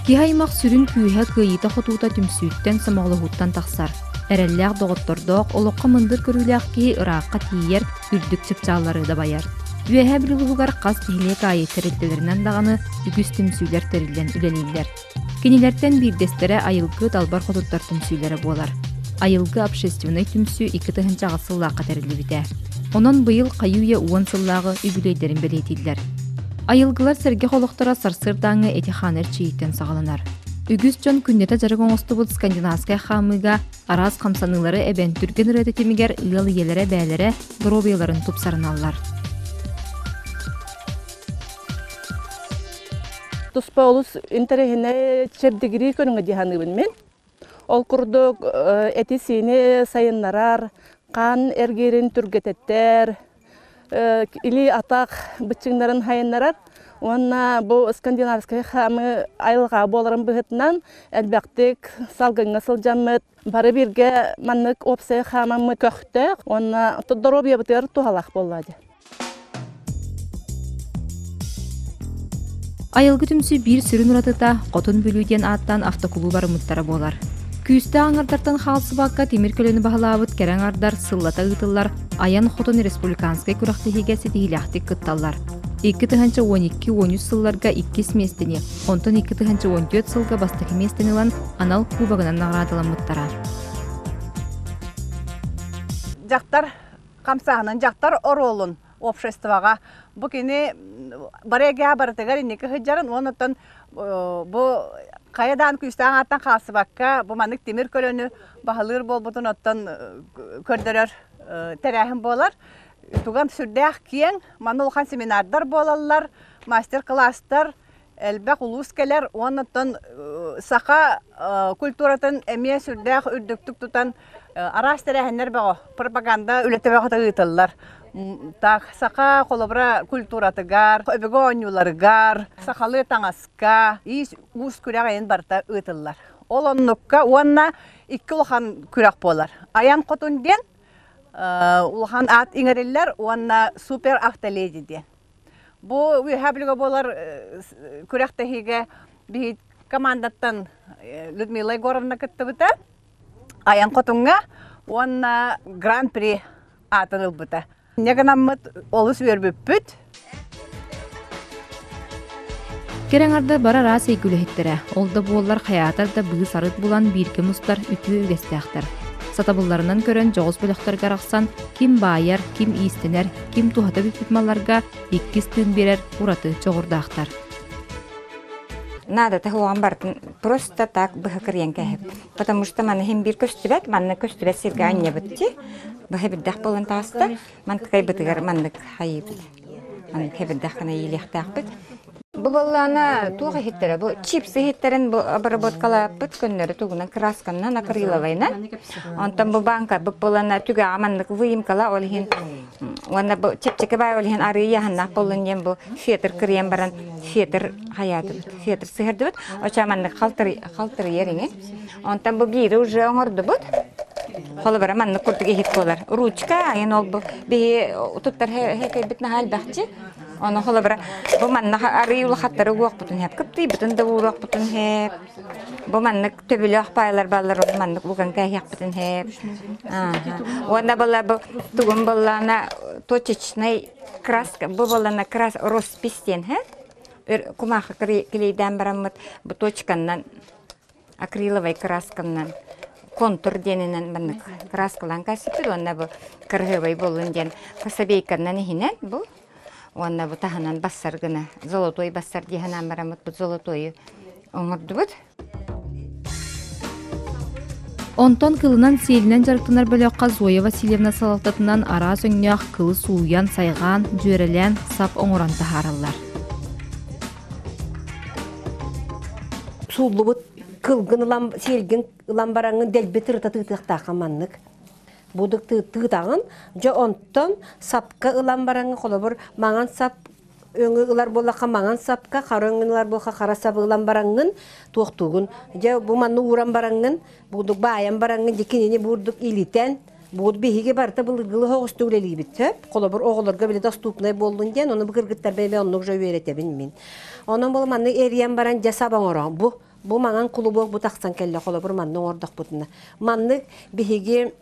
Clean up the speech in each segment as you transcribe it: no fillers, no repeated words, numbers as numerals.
Кихаймақ сүрін күйе күйіті құтуыта түмсүйттен самағылығыттан тақсар. Әрәлләқ доғыттырдоқ, олыққа мындыр көріләқ ки ұраққа тиер үрдік чыпчалары да байар. Үйәһә білігігар қас тихілек айы тәрелделерінен дағаны үгіз түмсүйлер тәрелден үлелейлер. Кенелерден бірдестері айылғы далбар құтуттар түмсүйлері болар. Айылғы общественный түмсү 2-тығынча ғасыллаққа тәрелі біте. Онан бұйыл қайуя уан сыллағы үгілейдерін білейтілдер. Айылгылар сәрге қолықтыра сарсырдаңы этиханер чейттен сағаланар. Үгіз жон күннеті жарығын осты бұд скандинавскай қамыға араз қамсанылары әбен түрген үрететемігер ұял елері бәлері гробияларын тұпсарын алылар. Тұспа олыс интерегіне чепдегірі көріңі диханыбын мен. Ол күрдік әті сені сайынларар, қан әргерін түргететтер, или атақ бітчіңларын хайынларар. Онна бұл скандинавскай қамы айылға боларын бұғытынан әлбәқтік салғыңы сылжамыд. Бары бірге маннық опсай қамамы көқтік. Онна тұддоробия бұтыр туғалақ болады. Айылғы түмсі бір сүрін ұратыта қотын бөлуден аттан автоклубары мұттары болар. Күйісті аңырдартан қалсы баққа темір көліні бағалауыт кәрәң ардар сыллата ұтылар, аян қотын республиканскай күрақты хегесі дейіліқтік күтталар. 2-12-13 сылларға 2 местені, онтан 2-14 сылға бастықы местенілан анал кубағынан нағырадылан мұттара. Жақтар, қамсағынан жақтар оролын обществоға. Бұл кені бареге барытығар инекі хүджарын, онытын бұл қайадан күйістен артан қалсы баққа, бұл маңық темір көліні бағылыр бол бұтын оттан көрдірер тәрәхім болар. Туған сүрдәқ кейін, маны олған семинардар болалар, мастер-класстар, әлбәқ ұлыс кәлер, онытын сақа культуратын әме сүрдәқ үрдіктік тұтан арас тәрәхінер бағы пропаганда үлеті бағы ұйтылар. Сақа қолыбыра культуратыгар, өбігі ойнуларыгар, сақалы таңасқа, ұз күрәқ айын барта ұйтылар. Ол онныққа, онна 2 ұлған күрәқ болар. Аян қотынден ұлған ат иңірілер, онна супер автоледи ден. Бұл үйәбілігі болар күрәқ тәхеге бейт командаттан Людмила Егоровна күтті бұта. Аян қотынға, онна гран-при атыныл бұта. Негінаммыт олыс өрбіп бүт. Кереңарда бара рас ейгілі хеттері. Олда болар қаятарда бұғы сарыт болан біркі мұстар үті өгестіяқтар. Сатабыларынан көрін жоғыз бөліқтар қарақсан, кім байар, кім истенер, кім тухата бүпітмаларға 2 түн берер ұраты жоғырдақтар. Надо тахуан бартын просто так бахакарьян кәхіп. Потому что маны хем бір көстібәт, маны көстібәт серге анне бітті. Бахабиддах болын тағысты, мантықай бітігер мандық хайы біт. Маны хабиддах қана електақ біт. Бұл болана туға хеттері, бұл чипсы хеттерін обработкала біт көннері туғынан красканнан акриловайнан. Онтан бұл банка бұл болана түгі амандық выемкала олхин. Онда бұл чепчеке бай олхин ары яханнақ болын ем бұл фетр крем баран фетр хаяты біт, фетр сығырды біт. Оча амандық қалтыры еріңе. Онтан бұл бейірі уже оңырды біт. Қолы бара мандық күртіге хет болар. Ручка, айын ол бұл бейі тұттар хекай бітіні хал бәқчі. Оны қолы бара бұл мандық ары ұлы қаттары оқ бұтын хеп. Күпті бұтын да ұлы оқ бұтын хеп. Бұл мандық төбілі оқ байлар балар ол мандық ұлған кәй хек бұтын хеп. Онда бұла бұл тұғын бұлана точечный краска. Бұл бұлана крас роспистен хеп. Кумақы келейден барамыд бұл точканнан акриловай красканнан. Контур денінен бандық краскалан кәсіпір, онда бұл кіргівай болын ден қасабейканнан ехінен бұл. Онда бұл тағынан бассар гына, золотой бассар дейінен барамыд бұл золотойы оңырды бұд. Онтон кылынан селінен жарықтынар бөліққа Зоя Васильевна салалтатынан ара сөңнеақ кылы суыян, сайған, жөрелен, сап оңыран тахаралар. Сулы бұд кылгын селген ламбараңын дәлбетір тытықтаққа маннық. Будық тытағын, жа онттан сапқа ламбараңын қолы бір маған сап өңі ұлар болаққа маған сапқа, қара өңілар болқа қара сапы ламбараңын тоқтуғын. Жа бұл манны уран бараңын, будық баян бараңын, декенені будық илітен, будық бейге барта бұл ғылы хоғысты өлелі бітіп. Қолы бір оғыларға білі дастуқнай болдың ден, оны бұл кіргіттар бәйме онық жау өретебін мен. Оның бұл манны әриян баран жасабан оран. Бұл Бу маңан клубок бу тахсан келле холобур манны ордох бутуна. Манны биһиги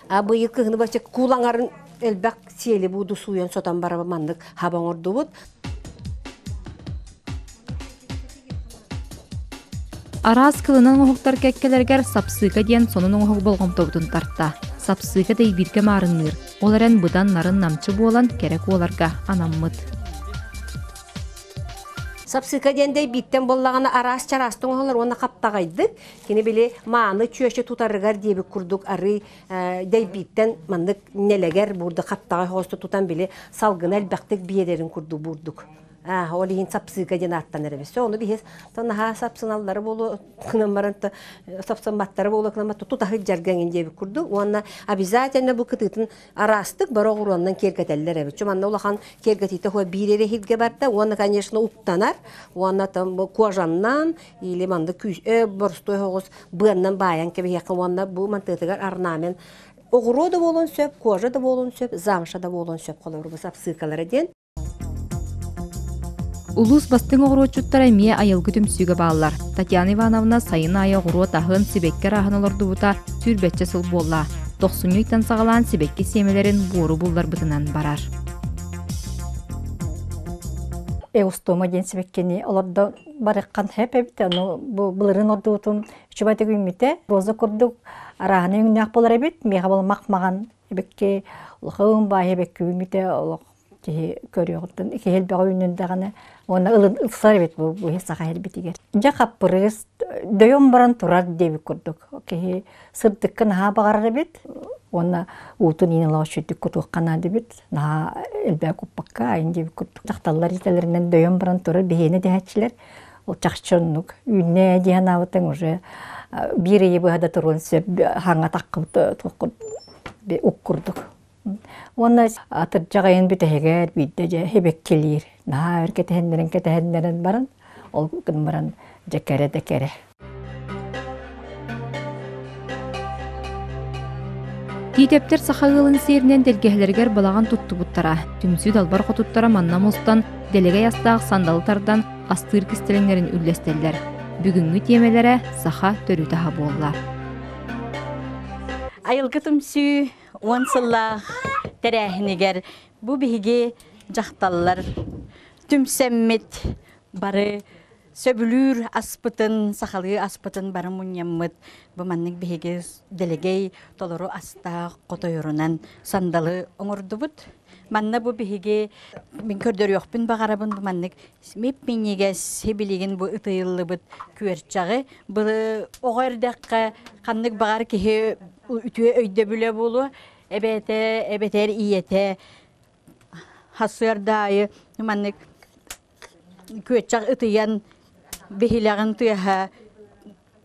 быйыл кыгыны бача кулаңарын элбак сиели буду суян сотан бараба маннык хабаң ордубут. Арас кылынан оһуктар кеккелергер сапсыга диен сонун оһук болгомтобутун тарта. Сапсыга дей бирге марыңныр. Оларен быдан нарын намчы болан керек оларга анаммыт. Сапсыга диендей биттен боллаганы арас чарастың оһолар оны каптагайды. Кини биле мааны чөшө тутарыгар диби курдук ары дей биттен мандык нелегер бурда каптагай хосто тутан биле салгын элбактык биедерин курду бурдук. Олиин сапсыга ден аттан эребесе. Оны бихес танаха сапсыналлары болу, кынамаранта сапсаматтары болу, кынаматта тутахы жарган диби курду. Уанна обязательно бу кытытын арастык бара уроннан кергетеллер эбит. Чуманна улахан кергетите хо бирере хитге барда, уанна конечно уттанар. Уанна там кожаннан или манда күз борстой хогус быаннан баян кеби якын уанна бу мантытыгар орнамент огуро да болон сөп, кожа да болон сөп, замша да болон сөп колор бу сапсыкалары ден. Улус бастың оғыруочуттар әмие айылғы түмсүйге бағылар. Татьяна Ивановна сайын айы оғыруот ахын сибекке рахын оларды бұта түрбетче сыл болла. 90-тан сағалан сибекке семелерін бору бұлдар бұтынан барар. Эустома ден сибеккені оларды барыққан хеп әбіті. Бұлырын орды ұтын үшібайты көймете. Роза көрдік арағаны үңінақ болар әбіт. Меға бол мақмаған әбекке ұлғын бай әбекке көймете олық. Көрüyordu. İki helbe oyununda gana ona ılsar bit bu hesaka helbetiger. Ja kapırız döyüm baran turar devi kurduk. Ki sırtıkın ha bağırır bit. Ona utun inala şüttük kurduk kanadı bit. Na elbe kupakka ayın devi kurduk. Tahtallar itelerinden döyüm baran turar bihine dehatçiler. O çakçınlık. Ünne diyen avıtın уже bir iyi bu hada turun söp hanga takkıvdı ukkurduk. Ona atırcağayın bitehegер bitece hebek kelir. Naha ketehenlerin baran ol kınmaran cekere dekere. Тийтептер сахагылын серинен делгехлергер балаган тутту буттара. Түмсү далбар хотуттара маннамустан делеге ястаак сандалытардан астыр кистеленерин үллестеллер. Бүгүнгү темелере саха төрүтаха болла. Айылгы түмсү Онсылла тәрәхінегер бұ бігі жақталылар түмсәммет бары сөбілір аспытын, сақалы аспытын бары мұняммыт. Бұ манның бігі делегей толыру аста қотойырынан сандалы оңырды бұд. Манна бұ бігі мен көрдер жоқпын бағарабын бұ манның меппенеге себелеген бұ ұтайылы бұд көрчағы. Бұл оғырдаққа қанның бағар кеге ütüye öyde bile bulu, ebeter iyete, hasır dayı, manlık köçak ıtıyan behilağın tüyaha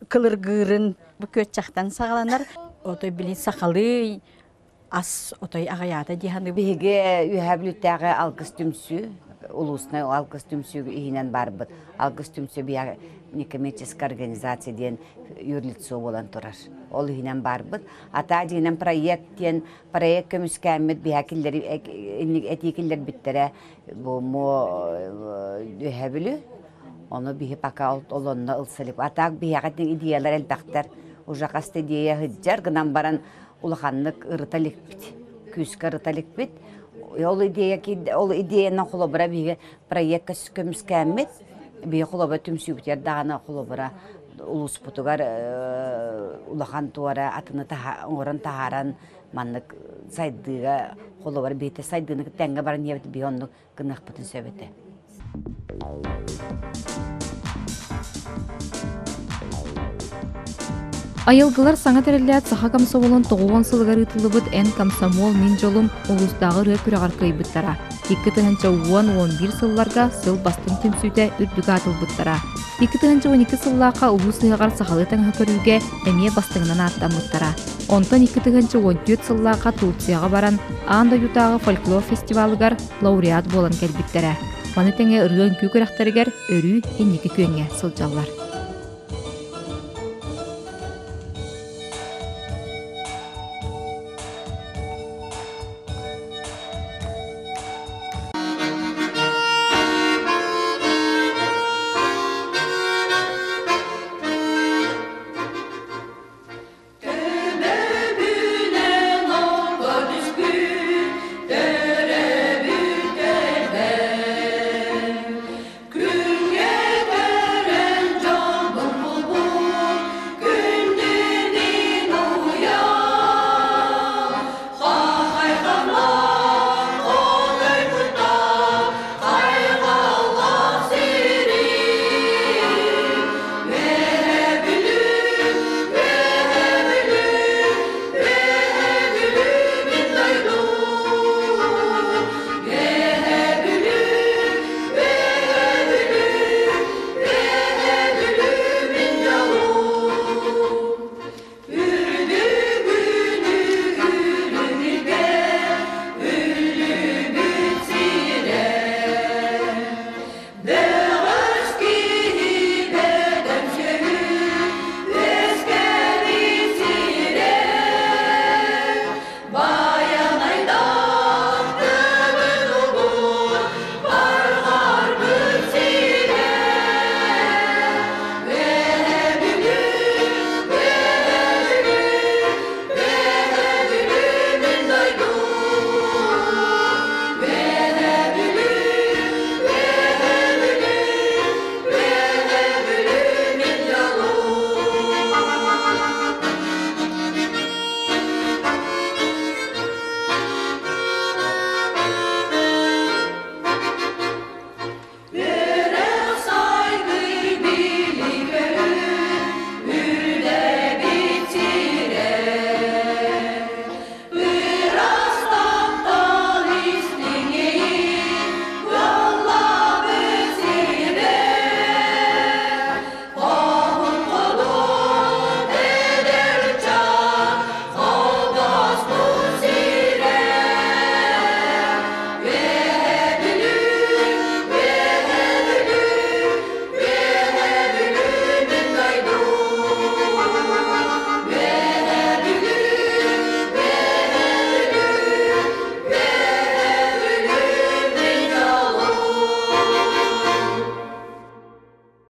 kılırgırın bu köçaktan sağlanar. Otoy bilin sakalı as otoy ağayata dihanı. Bihige üheblüttəği alqız tümsü, ulusuna alqız tümsü ihinen barbıd. Alqız tümsü bir некоммерческая организация ден юрлицо болан турар. Ол ihinen barbıd. Ata denen proyekt kömüskəmmit bihakilleri etikiller bittere bu mo ühebülü. Onu bihi paka olonuna ılsalip. Ata bihakatin ideyalar elbaqtar. Ujaqasta ideya hıccar gınan baran uluqanlık ırıtalik bit. Küska ırıtalik bit. Ol ideyanın kulubura bihi proyekt kömüskəmmit. Bir kulübe tümsübüter dağına kulübüra ulus putugar ulahan tuara atını oran taharan manlık saydıga kulübüra bite saydığını tenge baran yevti bir onluk gınaq putun söbete. Ayılgılar sağa terellet saha kamsomolun 90 sılgar ıtılıbıt en kamsomol min jolum ulusdağı röpüragar kıyıbıttara. 2011 sıllarga sıl bastın tümsüde ürdük atılbıttara. 2012 sıllaqa ulus ığar sahalı tanga körüge emiye bastığından attamıttara. Ondan 2014 sıllaqa Turkiyaga baran anda yutağı folklor festivalıgar laureat bolan kelbittere. Manı tenge ırgın küküraktarigar örü enniki köyüne sılcallar.